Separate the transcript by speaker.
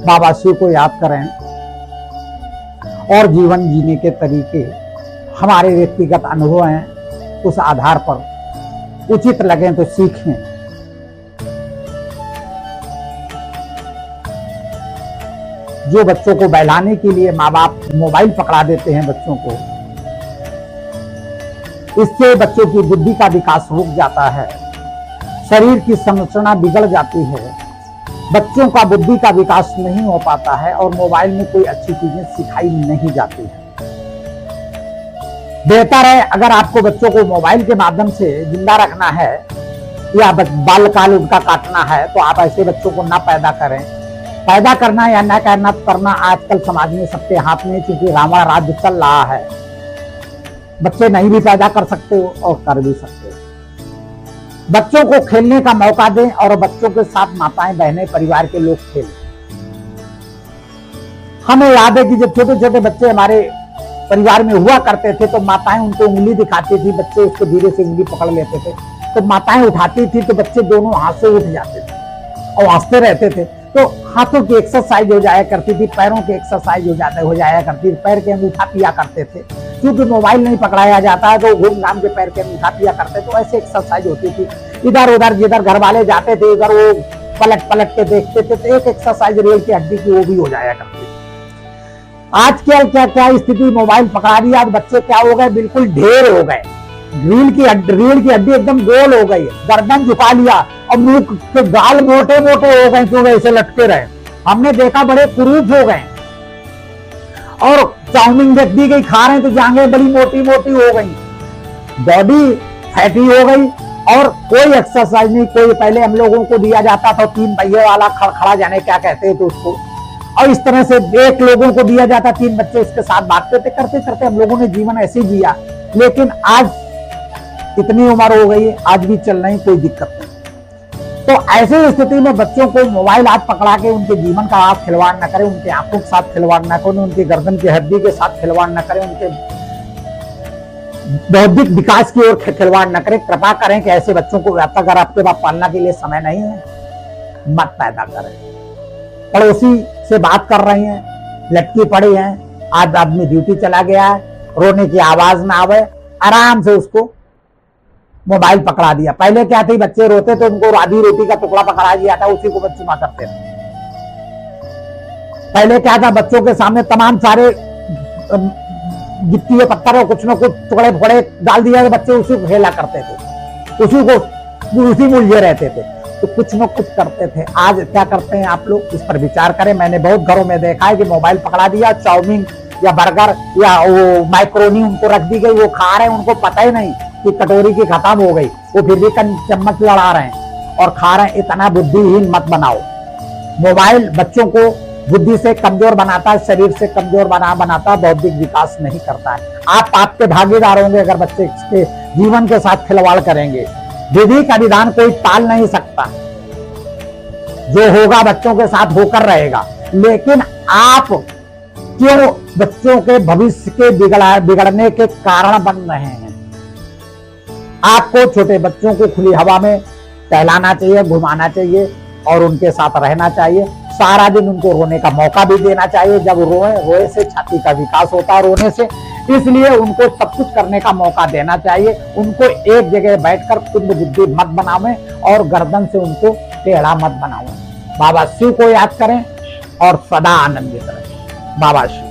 Speaker 1: बाबा शिव को याद करें और जीवन जीने के तरीके हमारे व्यक्तिगत अनुभव हैं, उस आधार पर उचित लगे तो सीखें। जो बच्चों को बहलाने के लिए माँ बाप मोबाइल पकड़ा देते हैं बच्चों को, इससे बच्चों की बुद्धि का विकास रुक जाता है, शरीर की संरचना बिगड़ जाती है, बच्चों का बुद्धि का विकास नहीं हो पाता है और मोबाइल में कोई अच्छी चीजें सिखाई नहीं जाती है। बेहतर है अगर आपको बच्चों को मोबाइल के माध्यम से जिंदा रखना है या बाल्यकाल उनका काटना है तो आप ऐसे बच्चों को ना पैदा करें। पैदा करना या न करना आजकल समाज में सबके हाथ में, क्योंकि रावण राज्य चल रहा है। बच्चे नहीं भी पैदा कर सकते हो और कर भी सकते हो। बच्चों को खेलने का मौका दें और बच्चों के साथ माताएं बहनें परिवार के लोग खेलें। हमें याद है कि जब छोटे छोटे बच्चे हमारे परिवार में हुआ करते थे तो माताएं उनको उंगली दिखाती थी, बच्चे उसको धीरे से उंगली पकड़ लेते थे, तो माताएं उठाती थी तो बच्चे दोनों हाथ से उठ जाते थे और हंसते रहते थे। तो हाथों की एक्सरसाइज हो जाया करती थी, पैरों की एक्सरसाइज हो जाया करती थी, पैर के अंगूठा पिया करते थे। क्योंकि मोबाइल नहीं पकड़ाया जाता है तो घूम घाम के पैर के अंगूठा पिया करते, तो ऐसे एक्सरसाइज होती थी। इधर उधर जिधर घर वाले जाते थे इधर वो पलट पलट के देखते थे, तो एक एक्सरसाइज रीढ़ की हड्डी की वो भी हो जाया करती थी। आज क्या स्थिति, मोबाइल पकड़ा दिया, बच्चे क्या हो गए, बिल्कुल ढेर हो गए। रीढ़ की हड्डी एकदम गोल हो गई, गर्दन झुका लिया और मुंह के गाल मोटे मोटे हो गए, क्यों ऐसे लटके रहे। हमने देखा बड़े कुरूप हो गए और चाउमीन देख दी गई खा रहे हैं तो जांघें बड़ी मोटी मोटी हो गई, बॉडी फैटी हो गई और कोई एक्सरसाइज नहीं। कोई पहले हम लोगों को दिया जाता था 3 पहिए वाला खड़ा जाने क्या कहते थे उसको, और इस तरह से एक लोगों को दिया जाता 3 बच्चे उसके साथ भागते थे। करते करते हम लोगों ने जीवन ऐसे जिया, लेकिन आज इतनी उम्र हो गई है आज भी चल रही, कोई दिक्कत नहीं। तो ऐसी स्थिति में बच्चों को मोबाइल हाथ पकड़ा के उनके जीवन का आप खिलवाड़ न करें, उनके आंखों के साथ खिलवाड़ न करें, उनकी गर्दन की हड्डी के साथ खिलवाड़ न करें, उनके बौद्धिक विकास की ओर खिलवाड़ न करें। कृपा करें कि ऐसे बच्चों को अगर आपके पास पालना के लिए समय नहीं है मत पैदा करें। पड़ोसी से बात कर रही हैं, लटकी पड़ी हैं, आज आदमी ड्यूटी चला गया है, रोने की आवाज ना आवे, आराम से उसको मोबाइल पकड़ा दिया। पहले क्या थी, बच्चे रोते तो उनको आधी रोटी का टुकड़ा पकड़ा दिया था, उसी को बच्चे चुमा करते थे। पहले क्या था, बच्चों के सामने तमाम सारे गिट्टी पत्थर और कुछ न कुछ टुकड़े फोड़े डाल दिया, बच्चे उसी को खेला करते थे, उसी में उलझे रहते थे, तो कुछ न कुछ करते थे। आज क्या करते हैं आप लोग, इस पर विचार करें। मैंने बहुत घरों में देखा है कि मोबाइल पकड़ा दिया, चाउमीन या बर्गर या वो माइक्रोनी उनको रख दी गई, वो खा रहे हैं, उनको पता ही नहीं कि कटोरी की खत्म हो गई, वो फिर भी चम्मच लड़ा रहे हैं और खा रहे हैं। इतना बुद्धिहीन मत बनाओ। मोबाइल बच्चों को बुद्धि से कमजोर बनाता है, शरीर से कमजोर बनाता है, बौद्धिक विकास नहीं करता है। आप आपके भागीदार होंगे अगर बच्चे के जीवन के साथ खिलवाड़ करेंगे। विधि का विधान कोई टाल नहीं सकता, जो होगा बच्चों के साथ होकर रहेगा, लेकिन आप क्यों बच्चों के भविष्य के बिगड़ने के कारण बन रहे हैं। आपको छोटे बच्चों को खुली हवा में टहलाना चाहिए, घुमाना चाहिए और उनके साथ रहना चाहिए। सारा दिन उनको रोने का मौका भी देना चाहिए। जब रोए से छाती का विकास होता है रोने से, इसलिए उनको सब कुछ करने का मौका देना चाहिए। उनको एक जगह बैठकर कुंद बुद्धि मत बनावे और गर्दन से उनको टेढ़ा मत बनावे। बाबा शिव को याद करें और सदा आनंदित रहें। बाबा शिव।